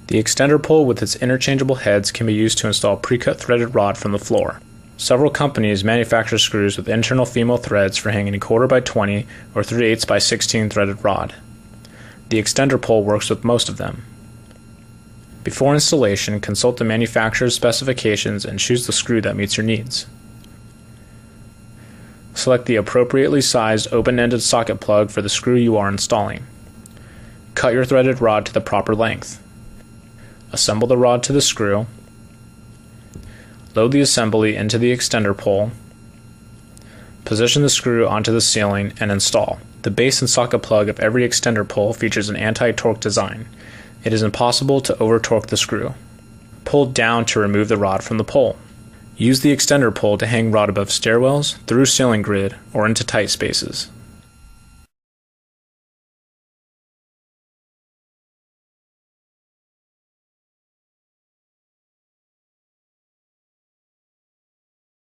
The extender pole with its interchangeable heads can be used to install pre-cut threaded rod from the floor. Several companies manufacture screws with internal female threads for hanging a 1/4 by 20 or 3/8 by 16 threaded rod. The extender pole works with most of them. Before installation, consult the manufacturer's specifications and choose the screw that meets your needs. Select the appropriately sized open-ended socket plug for the screw you are installing. Cut your threaded rod to the proper length. Assemble the rod to the screw. Load the assembly into the extender pole. Position the screw onto the ceiling and install. The base and socket plug of every extender pole features an anti-torque design. It is impossible to over-torque the screw. Pull down to remove the rod from the pole. Use the extender pole to hang rod above stairwells, through ceiling grid, or into tight spaces.